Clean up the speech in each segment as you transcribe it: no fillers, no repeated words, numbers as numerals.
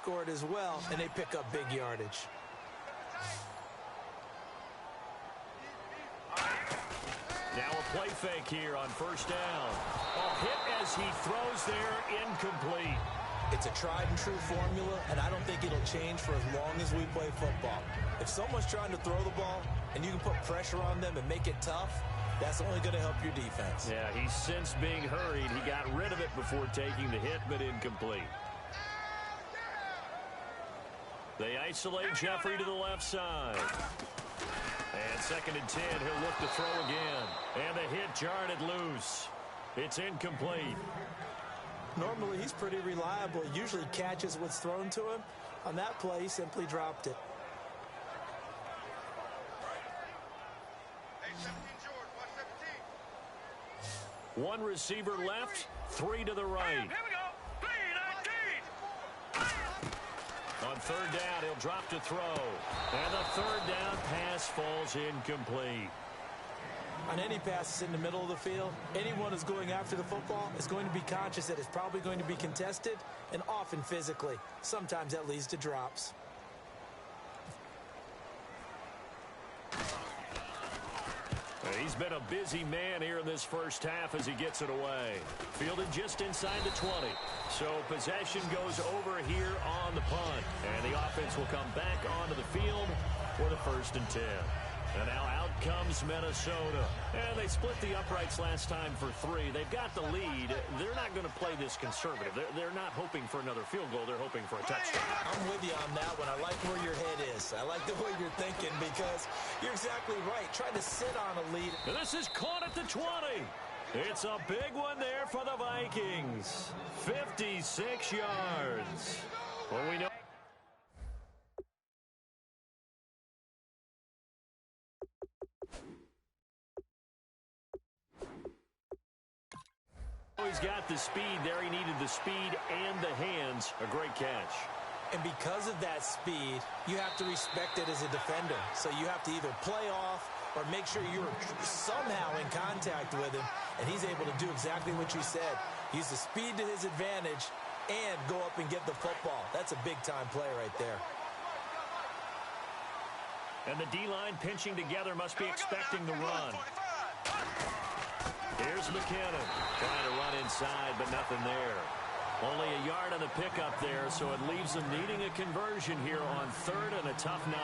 scored as well, and they pick up big yardage. Now a play fake here on first down. A hit as he throws there, incomplete. It's a tried and true formula, and I don't think it'll change for as long as we play football. If someone's trying to throw the ball and you can put pressure on them and make it tough, that's only going to help your defense. Yeah, he's since being hurried. He got rid of it before taking the hit, but incomplete. They isolate Jeffrey to the left side. And 2nd and 10, he'll look to throw again. And the hit jarred it loose. It's incomplete. Normally, he's pretty reliable. He usually catches what's thrown to him. On that play, he simply dropped it. One receiver left, 3 to the right. Here we go. On 3rd down, he'll drop to throw. And the 3rd down pass falls incomplete. On any passes in the middle of the field, anyone who's going after the football is going to be conscious that it's probably going to be contested, and often physically. Sometimes that leads to drops. He's been a busy man here in this first half as he gets it away. Fielded just inside the 20. So possession goes over here on the punt. And the offense will come back onto the field for the 1st and 10. And now out comes Minnesota. And they split the uprights last time for 3. They've got the lead. They're not going to play this conservative. They're not hoping for another field goal. They're hoping for a touchdown. I'm with you on that one. I like where your head is. I like the way you're thinking because you're exactly right. Trying to sit on a lead. And this is caught at the 20. It's a big one there for the Vikings. 56 yards. Well, we know. He's got the speed there. He needed the speed and the hands. A great catch. And because of that speed, you have to respect it as a defender. So you have to either play off or make sure you're somehow in contact with him. And he's able to do exactly what you said. Use the speed to his advantage and go up and get the football. That's a big-time play right there. And the D-line pinching together must be expecting the run. Here's McKinnon trying to run inside, but nothing there. Only a yard on the pickup there, so it leaves them needing a conversion here on 3rd and a tough 9.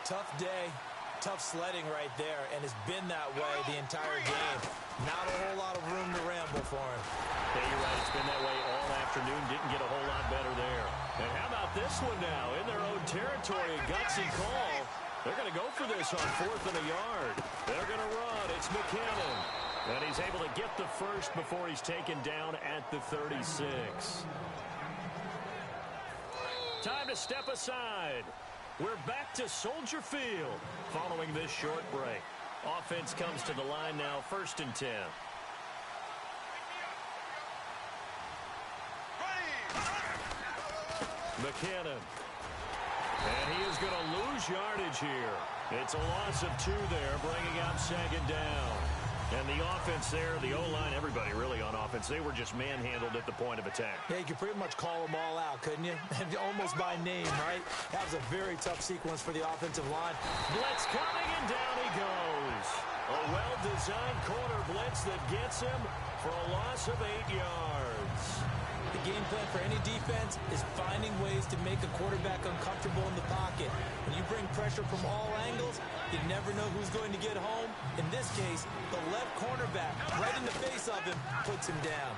Tough day, tough sledding right there, and it's been that way the entire game. Not a whole lot of room to ramble for him. Yeah, you're right. It's been that way all afternoon. Didn't get a whole lot better there. And how about this one now? In their own territory, a gutsy call. They're going to go for this on 4th and a yard. They're going to run. It's McKinnon. And he's able to get the first before he's taken down at the 36. Time to step aside. We're back to Soldier Field following this short break. Offense comes to the line now, 1st and 10. McKinnon. And he is going to lose yardage here. It's a loss of 2 there, bringing up 2nd down. And the offense there, the O-line, everybody really on offense, they were just manhandled at the point of attack. Yeah, you could pretty much call them all out, couldn't you? Almost by name, right? That was a very tough sequence for the offensive line. Blitz coming, and down he goes. A well-designed corner blitz that gets him for a loss of 8 yards. The game plan for any defense is finding ways to make a quarterback uncomfortable in the pocket. When you bring pressure from all angles, you never know who's going to get home. In this case, the left cornerback, right in the face of him, puts him down.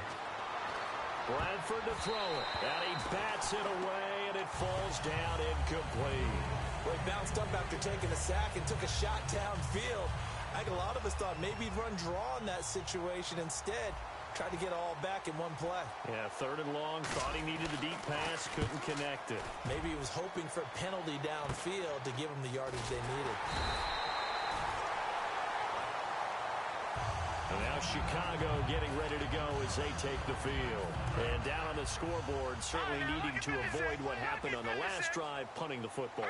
Bradford to throw it, and he bats it away, and it falls down incomplete. Well, he bounced up after taking a sack and took a shot downfield. I think a lot of us thought maybe he'd run draw in that situation instead. Tried to get all back in one play. Yeah, 3rd and long. Thought he needed the deep pass. Couldn't connect it. Maybe he was hoping for a penalty downfield to give him the yardage they needed. And now Chicago getting ready to go as they take the field. And down on the scoreboard, certainly needing to avoid what happened on the last drive, punting the football.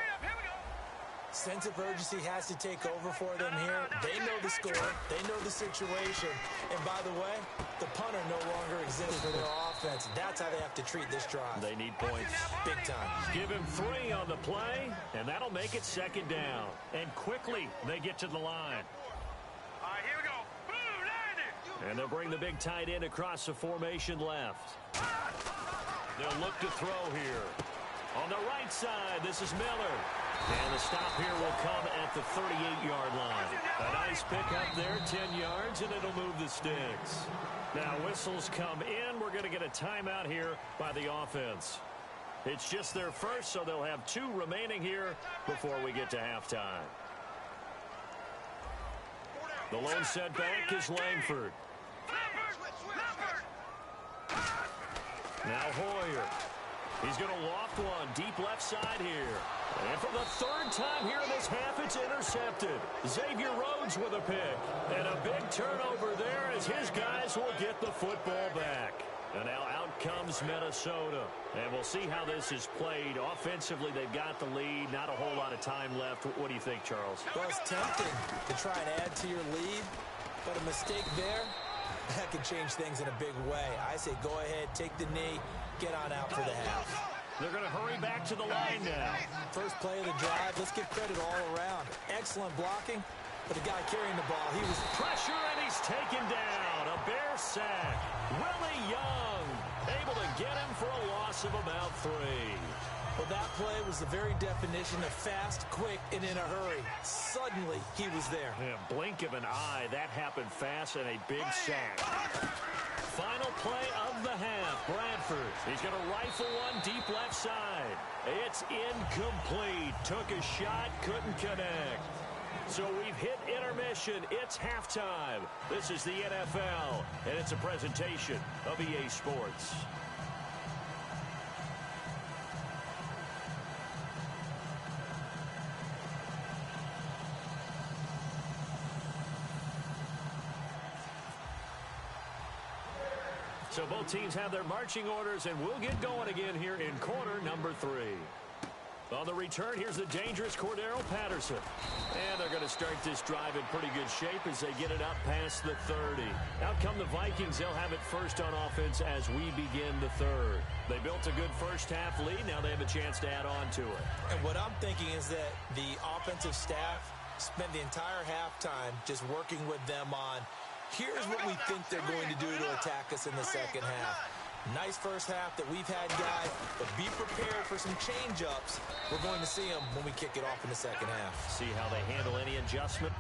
Sense of urgency has to take over for them here. They know the score. They know the situation. And by the way, the punter no longer exists for their offense. offense. That's how they have to treat this drive. They need points. Big time. Give him 3 on the play, and that'll make it 2nd down. And quickly, they get to the line. All right, here we go. Boom, And they'll bring the big tight end across the formation left. They'll look to throw here. On the right side, this is Miller. And the stop here will come at the 38-yard line. A nice pickup there, 10 yards, and it'll move the sticks. Now whistles come in. We're going to get a timeout here by the offense. It's just their first, so they'll have 2 remaining here before we get to halftime. The lone setback is Langford. Now Hoyer. He's going to loft one deep left side here. And for the 3rd time here in this half, it's intercepted. Xavier Rhodes with a pick. And a big turnover there as his guys will get the football back. And now out comes Minnesota. And we'll see how this is played. Offensively, they've got the lead. Not a whole lot of time left. What do you think, Charles? Well, it's tempting to try and add to your lead, but a mistake there, that could change things in a big way. I say go ahead, take the knee, get on out for the half. They're going to hurry back to the line now. First play of the drive, let's give credit all around. Excellent blocking, but the guy carrying the ball, he was... Pressure, and he's taken down. A Bear sack. Willie Young able to get him for a loss of about 3. Well, that play was the very definition of fast, quick, and in a hurry. Suddenly, he was there. Yeah, blink of an eye. That happened fast, and a big sack. Final play of the half. Bradford. He's going to rifle one deep left side. It's incomplete. Took a shot, couldn't connect. So we've hit intermission. It's halftime. This is the NFL, and it's a presentation of EA Sports. So both teams have their marching orders, and we'll get going again here in quarter number 3. On the return, here's the dangerous Cordero Patterson. And they're going to start this drive in pretty good shape as they get it up past the 30. Out come the Vikings. They'll have it first on offense as we begin the 3rd. They built a good first-half lead. Now they have a chance to add on to it. And what I'm thinking is that the offensive staff spent the entire halftime just working with them on, here's what we think they're going to do to attack us in the second half. Nice first half that we've had, guys, but be prepared for some change-ups. We're going to see them when we kick it off in the second half. See how they handle any adjustment.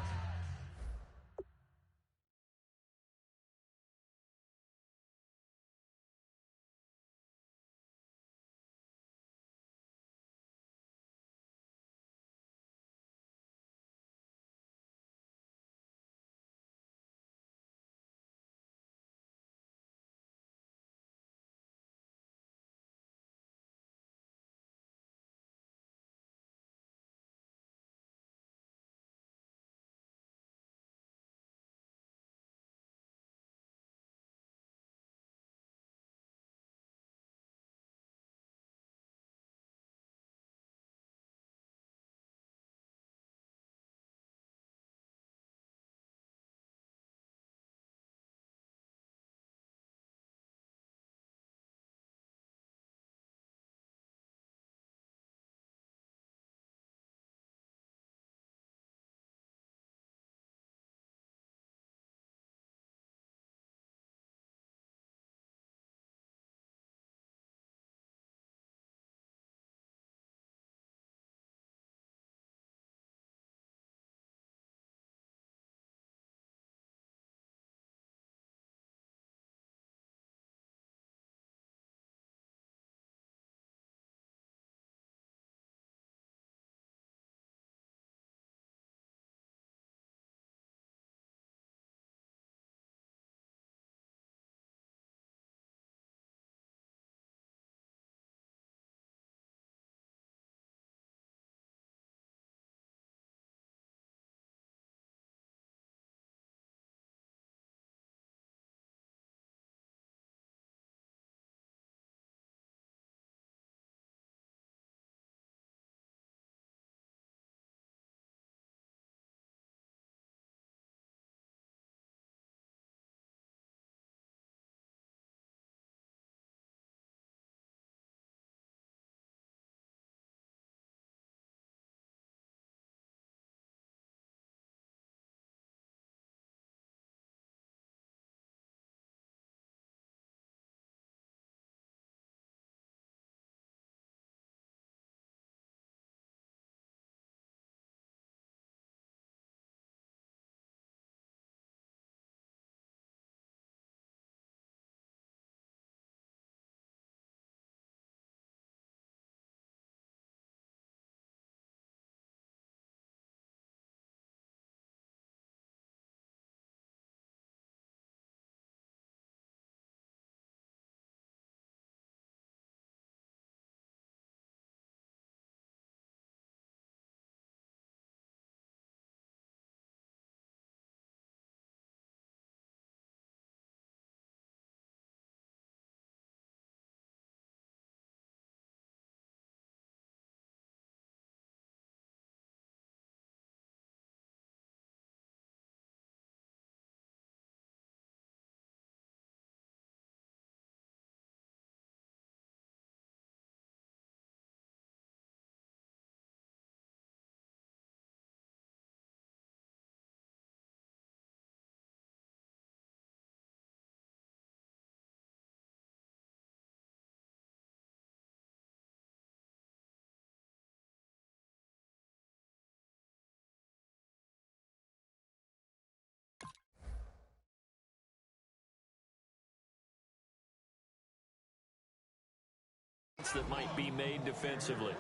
adjustments that might be made defensively.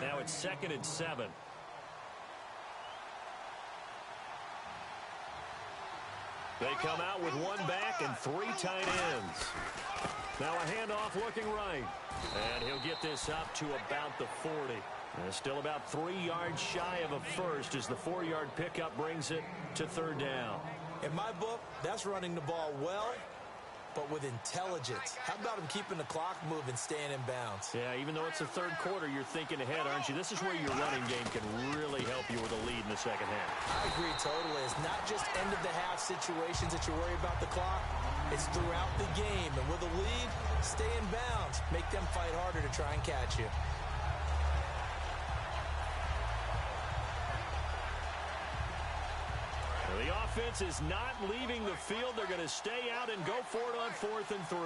Now it's 2nd and 7. They come out with one back and 3 tight ends. Now a handoff looking right. And he'll get this up to about the 40. And still about 3 yards shy of a first as the 4-yard pickup brings it to 3rd down. In my book, that's running the ball well, but with intelligence. How about him keeping the clock moving, staying in bounds? Yeah, even though it's the 3rd quarter, you're thinking ahead, aren't you? This is where your running game can really help you with a lead in the 2nd half. I agree totally. It's not just end-of-the-half situations that you worry about the clock. It's throughout the game. And with a lead, stay in bounds. Make them fight harder to try and catch you. The offense is not leaving the field. They're going to stay out and go for it on 4th and 3.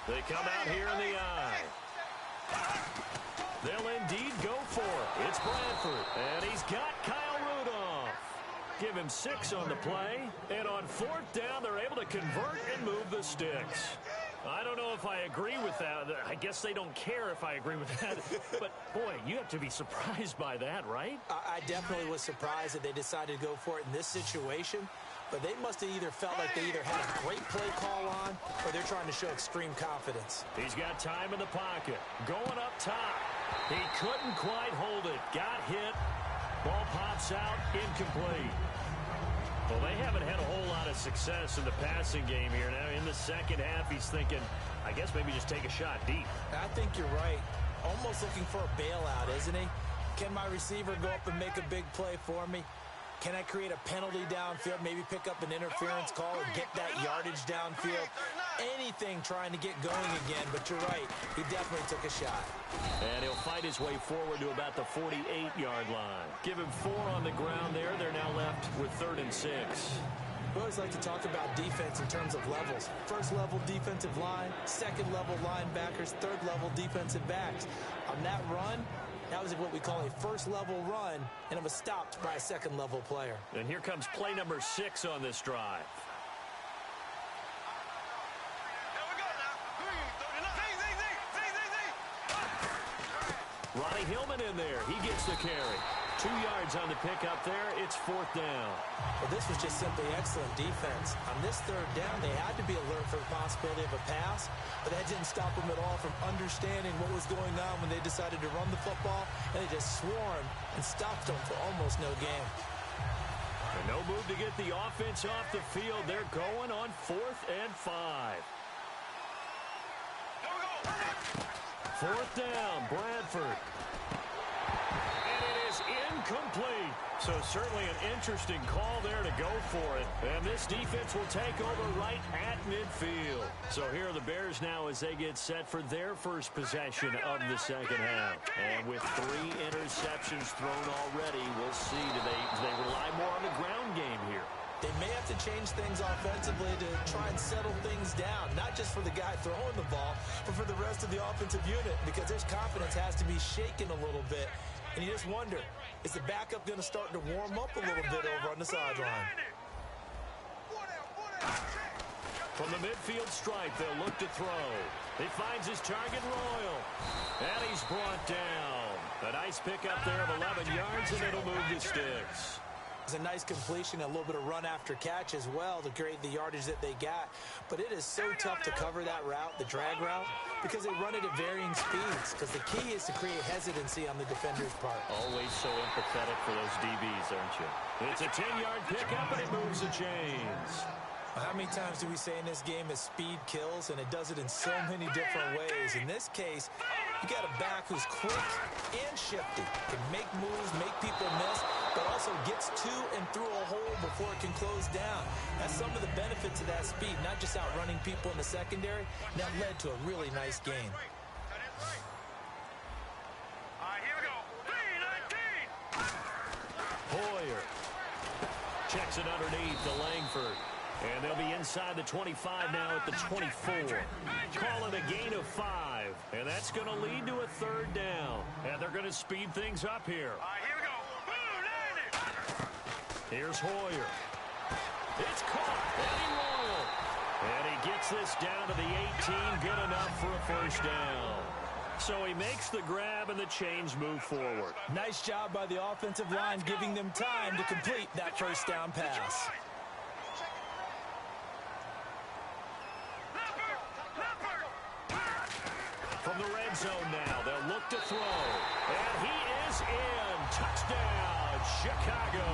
They come out here in the eye. They'll indeed go for it. It's Bradford, and he's got Kyle Rudolph. Give him 6 on the play, and on 4th down, they're able to convert and move the sticks. I don't know if I agree with that. I guess they don't care if I agree with that. But, boy, you have to be surprised by that, right? I definitely was surprised that they decided to go for it in this situation. But they must have either felt like they either had a great play call on or they're trying to show extreme confidence. He's got time in the pocket. Going up top. He couldn't quite hold it. Got hit. Ball pops out. Incomplete. Well, they haven't had a whole lot of success in the passing game here. Now, in the 2nd half, he's thinking, I guess maybe just take a shot deep. I think you're right. Almost looking for a bailout, isn't he? Can my receiver go up and make a big play for me? Can I create a penalty downfield, maybe pick up an interference call and get that yardage downfield? Anything trying to get going again, but you're right. He definitely took a shot. And he'll fight his way forward to about the 48-yard line. Give him 4 on the ground there. They're now left with 3rd and 6. We always like to talk about defense in terms of levels. 1st level defensive line, 2nd level linebackers, 3rd level defensive backs. On that run, that was what we call a 1st level run, and it was stopped by a 2nd level player. And here comes play number 6 on this drive. Ronnie Hillman in there. He gets the carry. 2 yards on the pickup there. It's 4th down. Well, this was just simply excellent defense. On this 3rd down, they had to be alert for the possibility of a pass, but that didn't stop them at all from understanding what was going on when they decided to run the football, and they just swarmed and stopped them for almost no gain. And no move to get the offense off the field. They're going on 4th and 5. 4th down, Bradford. And it is incomplete. So certainly an interesting call there to go for it. And this defense will take over right at midfield. So here are the Bears now as they get set for their first possession of the 2nd half. And with 3 interceptions thrown already, we'll see. Do they rely more on the ground game here? They may have to change things offensively to try and settle things down, not just for the guy throwing the ball, but for the rest of the offensive unit, because their confidence has to be shaken a little bit. And you just wonder, is the backup going to start to warm up a little bit over on the sideline? From the midfield stripe, they'll look to throw. He finds his target, Royal. And he's brought down. A nice pickup there of 11 yards, and it'll move the sticks. It's a nice completion, a little bit of run after catch as well to create the yardage that they got. But it is so tough to cover that route, the drag route, because they run it at varying speeds. Because the key is to create hesitancy on the defender's part. Always so empathetic for those DBs, aren't you? It's a 10-yard pickup, and it moves the chains. How many times do we say in this game is speed kills, and it does it in so many different ways. In this case, you got a back who's quick and shifty, can make moves, make people miss, but also gets to and through a hole before it can close down. That's some of the benefits of that speed, not just outrunning people in the secondary, and that led to a really nice game. Here we go. 3-19. Hoyer checks it underneath to Langford. And they'll be inside the 25 now at the 24. Call it a gain of 5. And that's going to lead to a 3rd down. And they're going to speed things up here. Here we go. Here's Hoyer. It's caught. Eddie Royal. And he gets this down to the 18, good enough for a first down. So he makes the grab and the chains move forward. Nice job by the offensive line, giving them time to complete that first down pass. From the red zone now, they'll look to throw. And he is in. Touchdown, Chicago.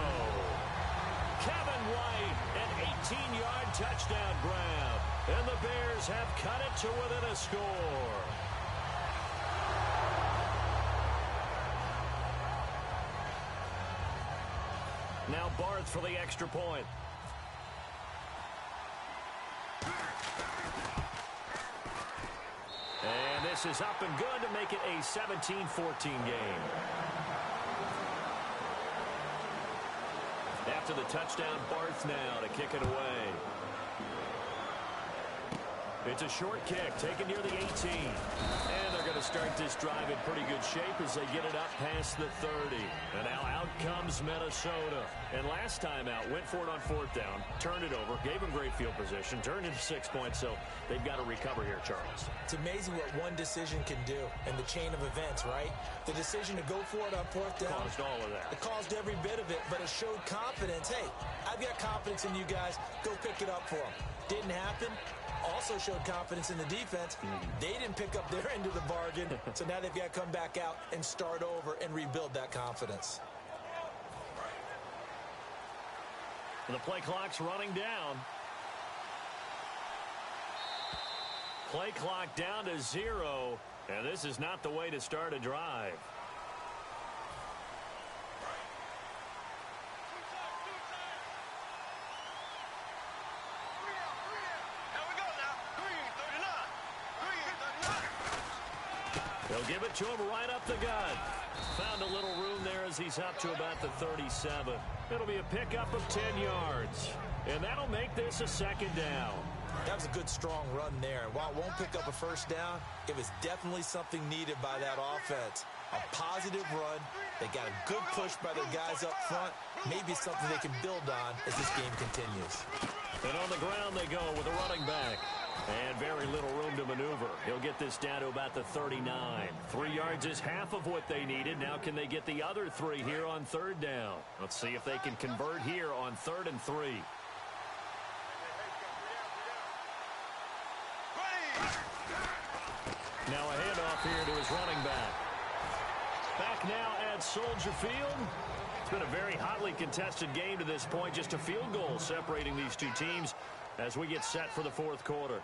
Kevin White, an 18-yard touchdown grab. And the Bears have cut it to within a score. Now Barth for the extra point. And this is up and good to make it a 17-14 game. After the touchdown, Barth now to kick it away. It's a short kick taken near the 18. And they're going to start this drive in pretty good shape as they get it up past the 30. And now out comes Minnesota. And last time out, went for it on fourth down, turned it over, gave them great field position, turned into 6 points, so they've got to recover here, Charles. It's amazing what one decision can do in the chain of events, right? The decision to go for it on fourth down. Caused all of that. It caused every bit of it, but it showed confidence. Hey, I've got confidence in you guys. Go pick it up for them. Didn't happen. Also showed confidence in the defense. They didn't pick up their end of the bargain, so now they've got to come back out and start over and rebuild that confidence. The play clock's running down. Play clock down to 0, and this is not the way to start a drive. They'll give it to him right up the gut. Found a little room there as he's up to about the 37. It'll be a pickup of 10 yards. And that'll make this a second down. That was a good, strong run there. And while it won't pick up a first down, it was definitely something needed by that offense. A positive run. They got a good push by their guys up front. Maybe something they can build on as this game continues. And on the ground they go with a running back. And very little room to maneuver. He'll get this down to about the 39. 3 yards is half of what they needed. Now can they get the other 3 here on third down? Let's see if they can convert here on 3rd and 3. Now a handoff here to his running back. Back now at Soldier Field. It's been a very hotly contested game to this point. Just a field goal separating these two teams as we get set for the fourth quarter.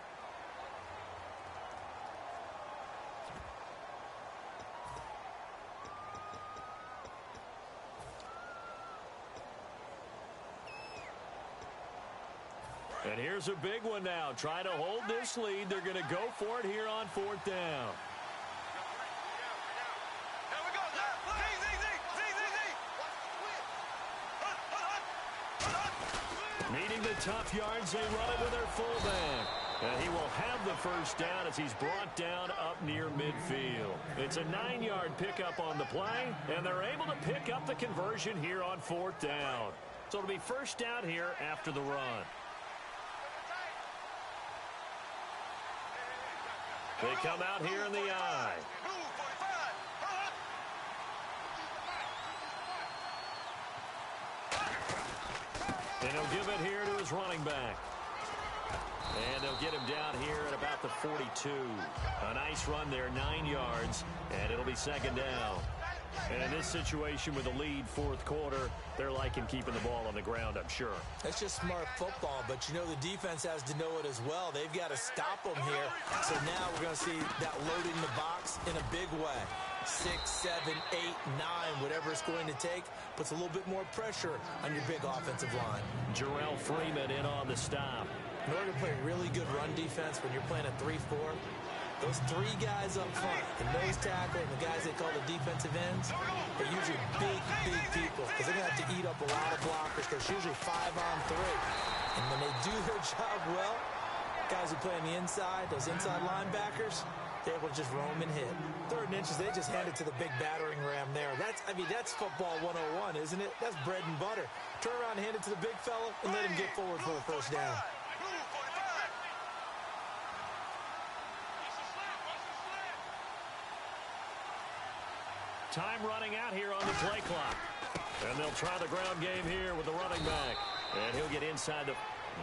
And here's a big one now. Trying to hold this lead. They're going to go for it here on fourth down. Needing the tough yards, they run it with their fullback. And he will have the first down as he's brought down up near midfield. It's a 9-yard pickup on the play, and they're able to pick up the conversion here on fourth down. So it'll be first down here after the run. They come out here in the eye. And he'll give it here to his running back. And they'll get him down here at about the 42. A nice run there, 9 yards, and it'll be second down. And in this situation with a lead fourth quarter, they're liking keeping the ball on the ground, I'm sure. That's just smart football, but you know the defense has to know it as well. They've got to stop them here. So now we're going to see that loading the box in a big way. 6, 7, 8, 9, whatever it's going to take, puts a little bit more pressure on your big offensive line. Jarrell Freeman in on the stop. In order to play really good run defense when you're playing a 3-4, those 3 guys up front, the nose tackle and the guys they call the defensive ends, are usually big, big people because they're going to have to eat up a lot of blockers because it's usually 5-on-3. And when they do their job well, guys who play on the inside, those inside linebackers, they're able to just roam and hit. 3rd and inches, they just hand it to the big battering ram there. That's football 101, isn't it? That's bread and butter. Turn around and hand it to the big fella and let him get forward for the first down. Time running out here on the play clock. And they'll try the ground game here with the running back. And he'll get inside the...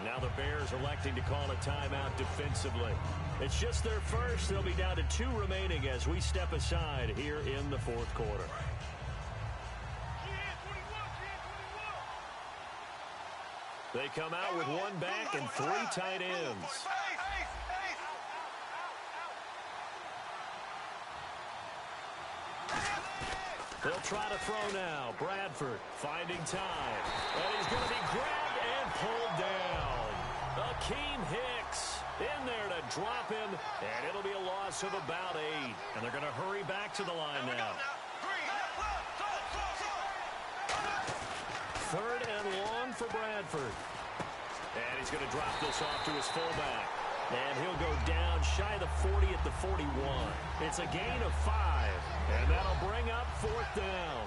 Now the Bears electing to call a timeout defensively. It's just their first. They'll be down to 2 remaining as we step aside here in the fourth quarter. They come out with 1 back and 3 tight ends. They'll try to throw now. Bradford finding time. And he's going to be grabbed and pulled down. Akeem Hicks in there to drop him. And it'll be a loss of about 8. And they're going to hurry back to the line now. 3rd and long for Bradford. And he's going to drop this off to his fullback. And he'll go down shy of the 40 at the 41. It's a gain of 5. And that'll bring up 4th down.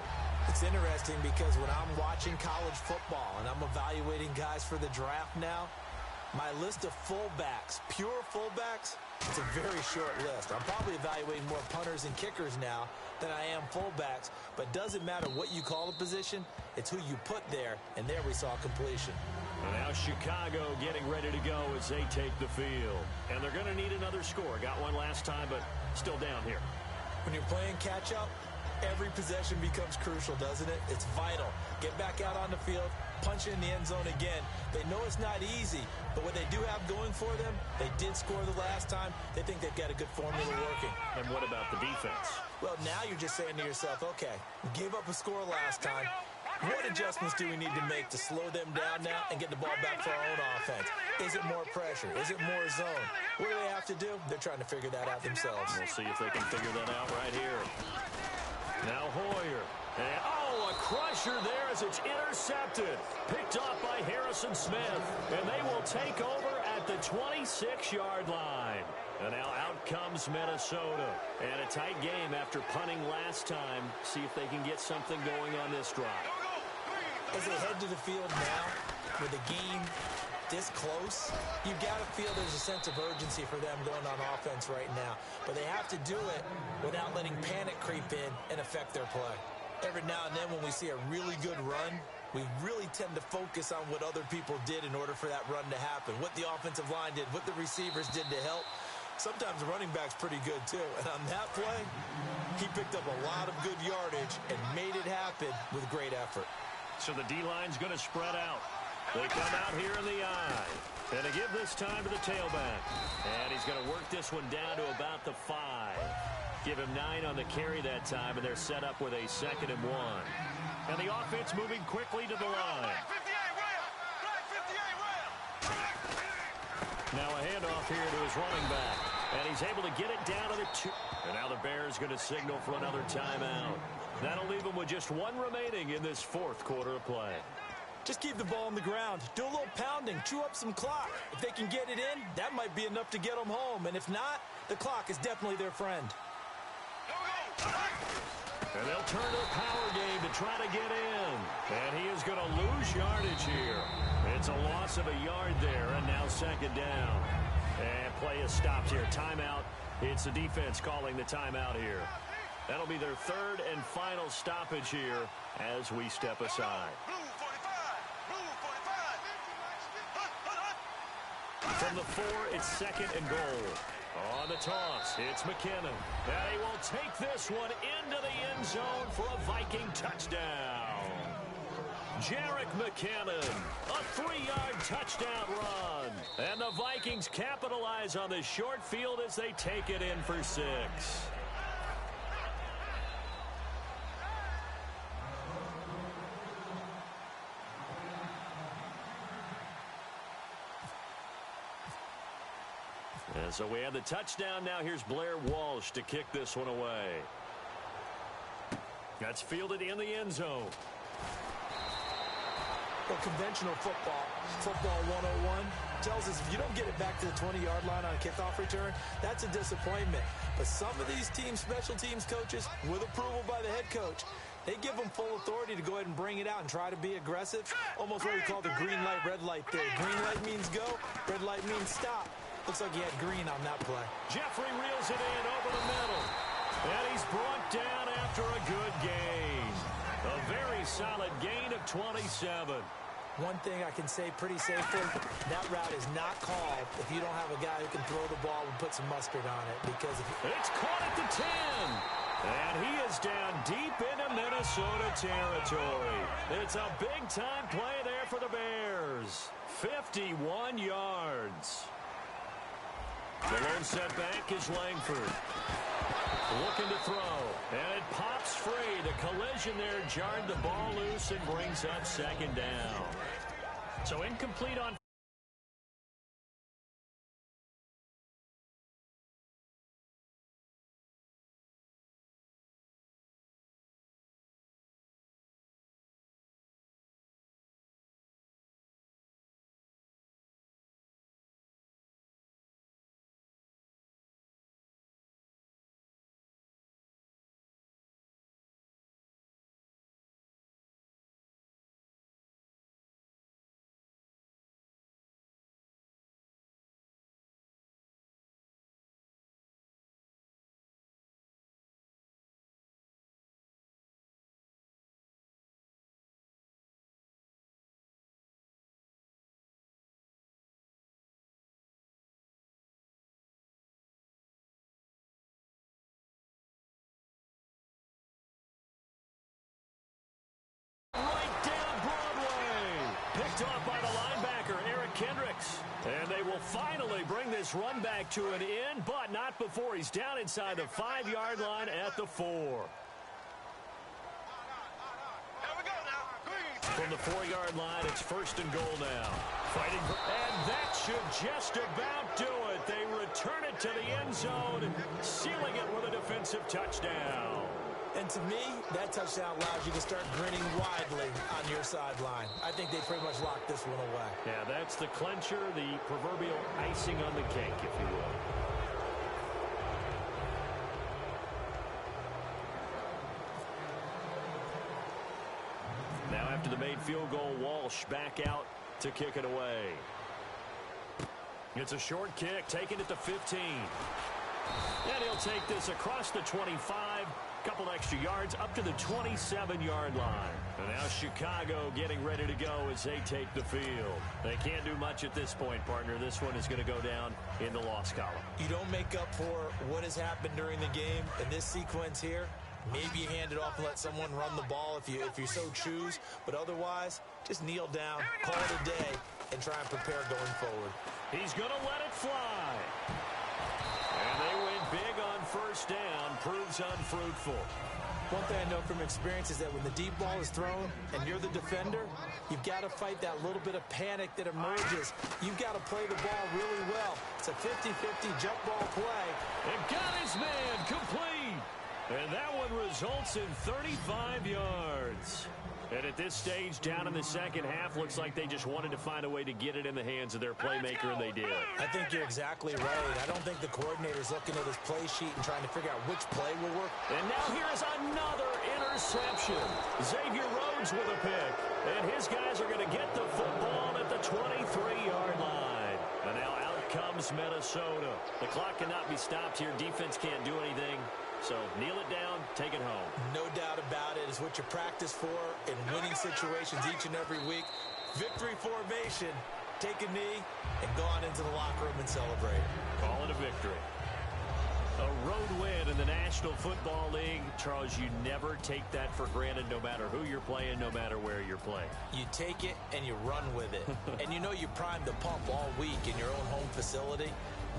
It's interesting because when I'm watching college football and I'm evaluating guys for the draft now, my list of fullbacks, pure fullbacks, it's a very short list. I'm probably evaluating more punters and kickers now than I am fullbacks. But it doesn't matter what you call a position, it's who you put there. And there we saw completion. And now Chicago getting ready to go as they take the field. And they're going to need another score. Got one last time, but still down here. When you're playing catch-up, every possession becomes crucial, doesn't it? It's vital. Get back out on the field, punch in the end zone again. They know it's not easy, but what they do have going for them, they did score the last time. They think they've got a good formula working. And what about the defense? Well, now you're just saying to yourself, okay, we gave up a score last time. What adjustments do we need to make to slow them down now and get the ball back for our own offense? Is it more pressure? Is it more zone? What do they have to do? They're trying to figure that out themselves. We'll see if they can figure that out right here. Now Hoyer. And, a crusher there as it's intercepted. Picked off by Harrison Smith. And they will take over at the 26-yard line. And now out comes Minnesota. And a tight game after punting last time. See if they can get something going on this drive. As they head to the field now, with the game this close, you've got to feel there's a sense of urgency for them going on offense right now. But they have to do it without letting panic creep in and affect their play. Every now and then when we see a really good run, we really tend to focus on what other people did in order for that run to happen. What the offensive line did, what the receivers did to help. Sometimes the running back's pretty good too. And on that play, he picked up a lot of good yardage and made it happen with great effort. So the D-line's going to spread out. They come out here in the eye. And they give this time to the tailback. And he's going to work this one down to about the 5. Give him 9 on the carry that time, and they're set up with a 2nd and 1. And the offense moving quickly to the line. Now a handoff here to his running back. And he's able to get it down to the 2. And now the Bears going to signal for another timeout. That'll leave them with just 1 remaining in this 4th quarter of play. Just keep the ball on the ground. Do a little pounding. Chew up some clock. If they can get it in, that might be enough to get them home. And if not, the clock is definitely their friend. And they'll turn to the power game to try to get in. And he is going to lose yardage here. It's a loss of a yard there, and now 2nd down. And play is stopped here. Timeout. It's the defense calling the timeout here. That'll be their 3rd and final stoppage here as we step aside. From the 4, it's 2nd and goal. On the toss, it's McKinnon. And he will take this one into the end zone for a Viking touchdown. Jerick McKinnon, a 3-yard touchdown run. And the Vikings capitalize on the short field as they take it in for 6. And so we have the touchdown. Now here's Blair Walsh to kick this one away. That's fielded in the end zone. Well, conventional football 101, tells us if you don't get it back to the 20-yard line on a kickoff return, that's a disappointment. But some of these teams, special teams coaches, with approval by the head coach, they give them full authority to go ahead and bring it out and try to be aggressive. Almost what we call the green light, red light theory. Green light means go, red light means stop. Looks like he had green on that play. Jeffrey reels it in over the middle. And he's brought down after a good gain. A very solid gain of 27. One thing I can say pretty safely, that route is not called if you don't have a guy who can throw the ball and put some mustard on it. Because it's caught at the 10. And he is down deep into Minnesota territory. It's a big-time play there for the Bears. 51 yards. The lone setback is Langford. Looking to throw. And it pops free. The collision there jarred the ball loose and brings up second down. So incomplete on off by the linebacker, Eric Kendricks. And they will finally bring this run back to an end, but not before he's down inside the 5-yard line at the 4. From the 4-yard line, it's first and goal now. Fighting for, and that should just about do it. They return it to the end zone, sealing it with a defensive touchdown. And to me, that touchdown allows you to start grinning widely on your sideline. I think they pretty much locked this one away. Yeah, that's the clincher, the proverbial icing on the cake, if you will. Now after the made field goal, Walsh back out to kick it away. It's a short kick, taken at the 15. And he'll take this across the 25. Couple extra yards up to the 27-yard line. And now Chicago getting ready to go as they take the field. They can't do much at this point, partner. This one is going to go down in the loss column. You don't make up for what has happened during the game in this sequence here. Maybe you hand it off and let someone run the ball if you so choose. But otherwise, just kneel down, call it a day, and try and prepare going forward. He's going to let it fly. And they win big on first down, proves unfruitful. One thing I know from experience is that when the deep ball is thrown and you're the defender, you've got to fight that little bit of panic that emerges. You've got to play the ball really well. It's a 50-50 jump ball play. And got his man complete. And that one results in 35 yards. And at this stage, down in the second half, looks like they just wanted to find a way to get it in the hands of their playmaker, and they did. I think you're exactly right. I don't think the coordinator's looking at his play sheet and trying to figure out which play will work. And now here's another interception. Xavier Rhodes with a pick. And his guys are going to get the football at the 23-yard line. And now out comes Minnesota. The clock cannot be stopped here. Defense can't do anything. So kneel it down, take it home. No doubt about it. It's what you practice for in winning situations each and every week. Victory formation. Take a knee and go on into the locker room and celebrate. Call it a victory. A road win in the National Football League. Charles, you never take that for granted no matter who you're playing, no matter where you're playing. You take it and you run with it. And you know you primed the pump all week in your own home facility.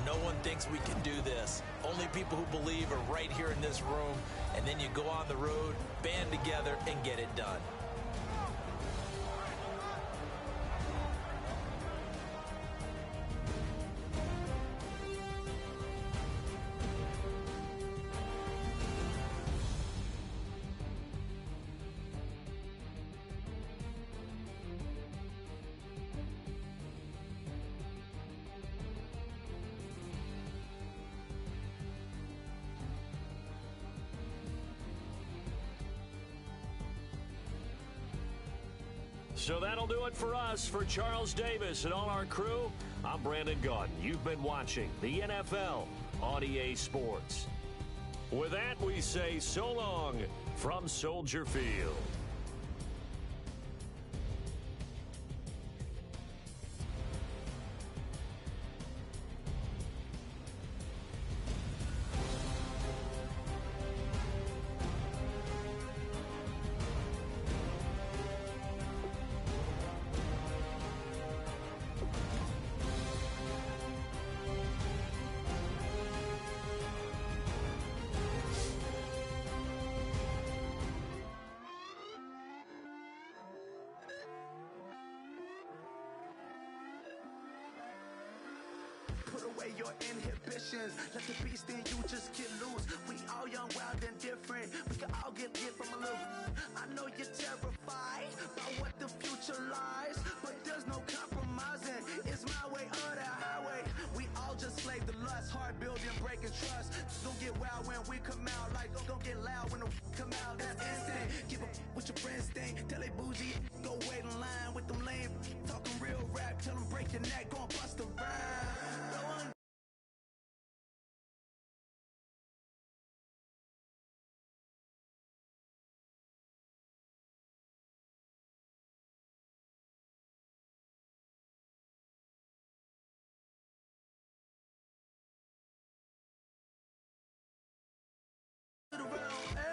No one thinks we can do this. Only people who believe are right here in this room. And then you go on the road, band together, and get it done. So that'll do it for us. For Charles Davis and all our crew, I'm Brandon Gaudin. You've been watching the NFL on EA Sports. With that, we say so long from Soldier Field. Put away your inhibitions. Let the beast in you just get loose. We all young, wild, and different. We can all get lit from a little. I know you're terrified by what the future lies, but there's no compromising. It's my way or the highway. We all just slave the lust, hard building, breaking trust. Don't get wild when we come out. Like don't get loud when the come out. That's instant. Keep up with your friends thing. Tell they bougie, go wait in line with them lame. Talking real rap, tell them break your neck, go and bust a rhyme. Around,